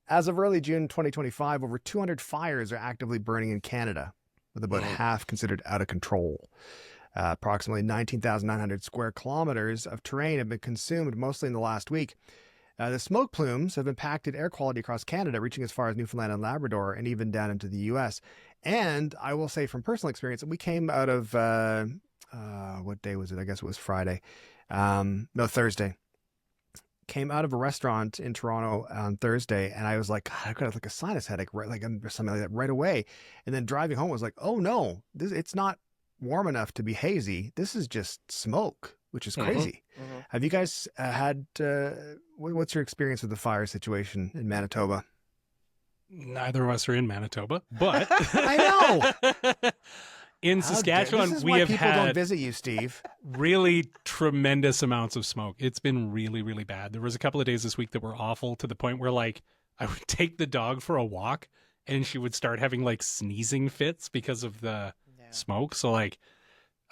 As of early June 2025, over 200 fires are actively burning in Canada, with about half considered out of control. Approximately 19,900 square kilometers of terrain have been consumed, mostly in the last week. The smoke plumes have impacted air quality across Canada, reaching as far as Newfoundland and Labrador and even down into the U.S. And I will say from personal experience, we came out of, what day was it? I guess it was Friday. No, Thursday. Came out of a restaurant in Toronto on Thursday, and I was like, God, I've got like a sinus headache, right? Like something like that right away. And then driving home, I was like, oh no, it's not warm enough to be hazy. This is just smoke, which is crazy. Mm-hmm. Have you guys had, what's your experience with the fire situation in Manitoba? Neither of us are in Manitoba, but I know. In Saskatchewan, this is we why have people had don't visit you, Steve. really tremendous amounts of smoke. It's been really, really bad. There was a couple of days this week that were awful, to the point where like I would take the dog for a walk and she would start having like sneezing fits because of the smoke. So like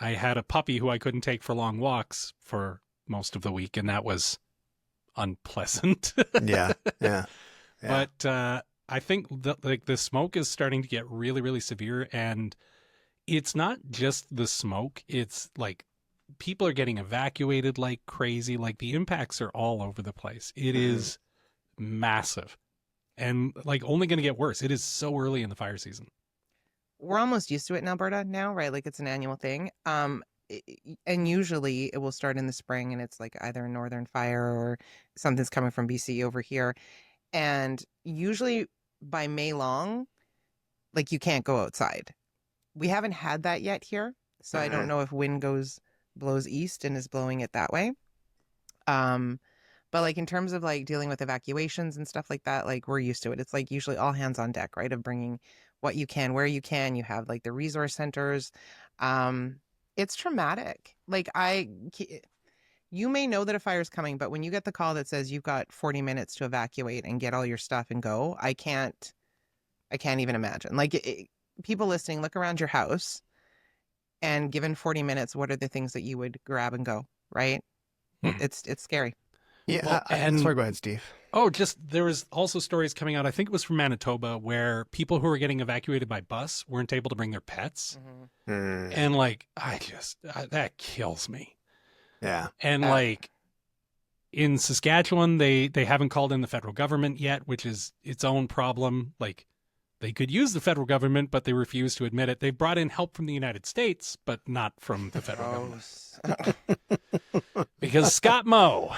I had a puppy who I couldn't take for long walks for most of the week, and that was unpleasant. Yeah. But I think that like the smoke is starting to get really, really severe, and it's not just the smoke. It's like people are getting evacuated like crazy. Like the impacts are all over the place. It is massive and like only going to get worse. It is so early in the fire season. We're almost used to it in Alberta now, right? Like it's an annual thing. And usually it will start in the spring, and it's like either a northern fire or something's coming from BC over here. And usually by May long, like you can't go outside. We haven't had that yet here, so I don't know if wind blows east and is blowing it that way. But like in terms of like dealing with evacuations and stuff like that, like we're used to it. It's like usually all hands on deck, right? Of bringing what you can, where you can. You have like the resource centers. It's traumatic. Like you may know that a fire is coming, but when you get the call that says you've got 40 minutes to evacuate and get all your stuff and go, I can't even imagine. Like people listening, look around your house, and given 40 minutes, what are the things that you would grab and go, right? It's scary. Yeah. Well, and sorry, go ahead, Steve. Oh, there was also stories coming out, I think it was from Manitoba, where people who were getting evacuated by bus weren't able to bring their pets. And like, that kills me. Yeah. And like in Saskatchewan, they haven't called in the federal government yet, which is its own problem. Like, they could use the federal government, but they refuse to admit it. They've brought in help from the United States, but not from the federal government. Because Scott Moe.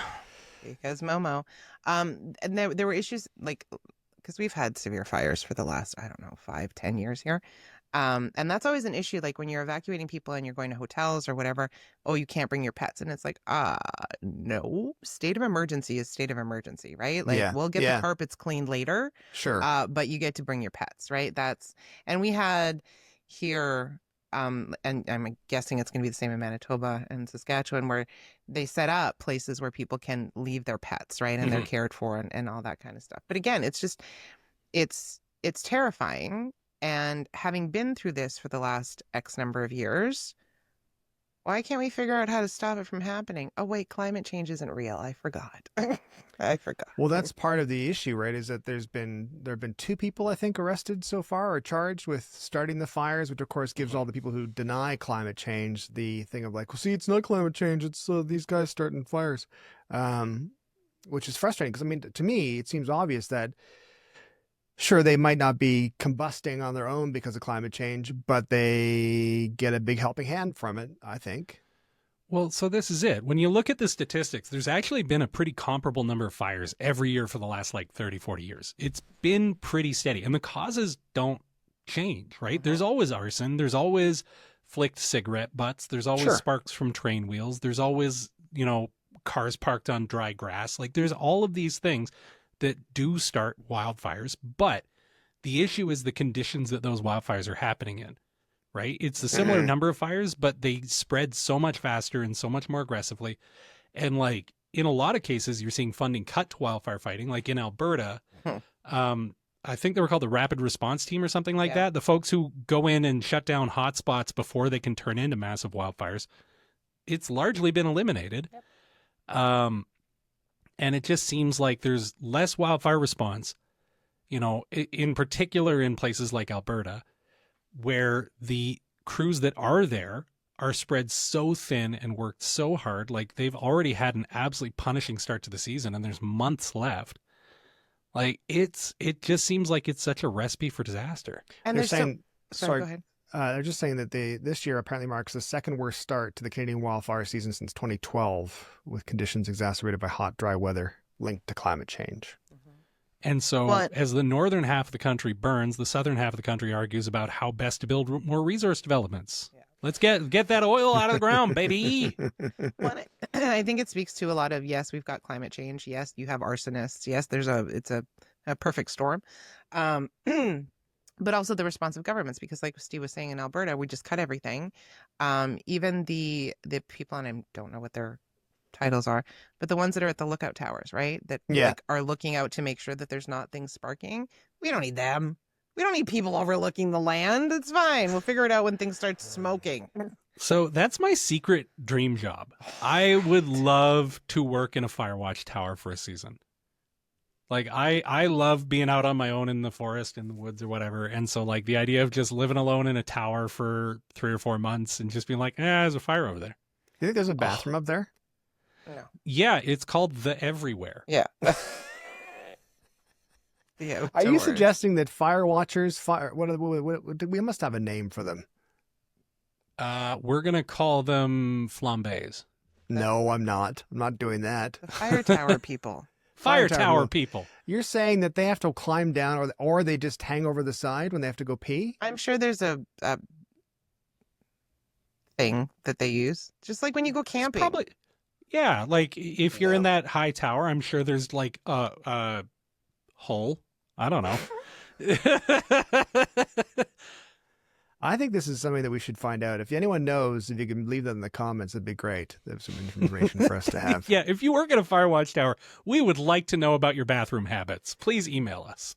Because Momo. And there were issues, like, because we've had severe fires for the last, 5-10 years here. And that's always an issue, like when you're evacuating people and you're going to hotels or whatever, oh, you can't bring your pets. And it's like, no, state of emergency is state of emergency, right? Like we'll get the carpets cleaned later. Sure. But you get to bring your pets, right? And we had here, and I'm guessing it's going to be the same in Manitoba and Saskatchewan, where they set up places where people can leave their pets, right? And they're cared for and all that kind of stuff. But again, it's just, it's terrifying. And having been through this for the last X number of years, why can't we figure out how to stop it from happening? Oh, wait, climate change isn't real. I forgot. I forgot. Well, that's part of the issue, right? Is that there have been 2 people, I think, arrested so far or charged with starting the fires, which of course gives all the people who deny climate change the thing of like, well, see, it's not climate change. It's these guys starting fires, which is frustrating because, I mean, to me, it seems obvious that sure, they might not be combusting on their own because of climate change, but they get a big helping hand from it, I think. Well, so this is it. When you look at the statistics, there's actually been a pretty comparable number of fires every year for the last like 30, 40 years. It's been pretty steady, and the causes don't change, right? There's always arson. There's always flicked cigarette butts. There's always sparks from train wheels. There's always, cars parked on dry grass. Like there's all of these things that do start wildfires, but the issue is the conditions that those wildfires are happening in, right? It's a similar number of fires, but they spread so much faster and so much more aggressively. And like in a lot of cases, you're seeing funding cut to wildfire fighting, like in Alberta. I think they were called the Rapid Response Team or something like that. The folks who go in and shut down hotspots before they can turn into massive wildfires. It's largely been eliminated. And it just seems like there's less wildfire response you know, in particular in places like Alberta, where the crews that are there are spread so thin and worked so hard. Like, they've already had an absolutely punishing start to the season, and there's months left. Like, it just seems like it's such a recipe for disaster. And They're there's saying, sorry, go ahead. They're just saying that this year apparently marks the second worst start to the Canadian wildfire season since 2012, with conditions exacerbated by hot, dry weather linked to climate change. And so But- as the northern half of the country burns, the southern half of the country argues about how best to build more resource developments. Yeah. Let's get that oil out of the ground, baby. Well, I think it speaks to a lot of, yes, we've got climate change. Yes, you have arsonists. Yes, it's a perfect storm. But also the responsive governments, because like Steve was saying, in Alberta, we just cut everything. Even the people, and I don't know what their titles are, but the ones that are at the lookout towers, right? That Yeah. like are looking out to make sure that there's not things sparking. We don't need them. We don't need people overlooking the land. It's fine. We'll figure it out when things start smoking. So that's my secret dream job. I would love to work in a fire watch tower for a season. Like, I love being out on my own in the forest, in the woods or whatever. And so, like, the idea of just living alone in a tower for 3 or 4 months and just being like, there's a fire over there. You think there's a bathroom up there? No. Yeah, it's called the Everywhere. Yeah. Yeah. Are you don't worry. suggesting that fire watchers, we must have a name for them? We're going to call them flambés. No, I'm not. I'm not doing that. The fire tower people? Fire tower tower people. people. You're saying that they have to climb down, or they just hang over the side when they have to go pee? I'm sure there's a thing that they use, just like when you go camping. Probably. Yeah, like if you're in that high tower, I'm sure there's like a hole. I don't know. I think this is something that we should find out. If anyone knows, if you can leave that in the comments, it'd be great. There's some information for us to have. Yeah, if you work at a fire watch tower, we would like to know about your bathroom habits. Please email us.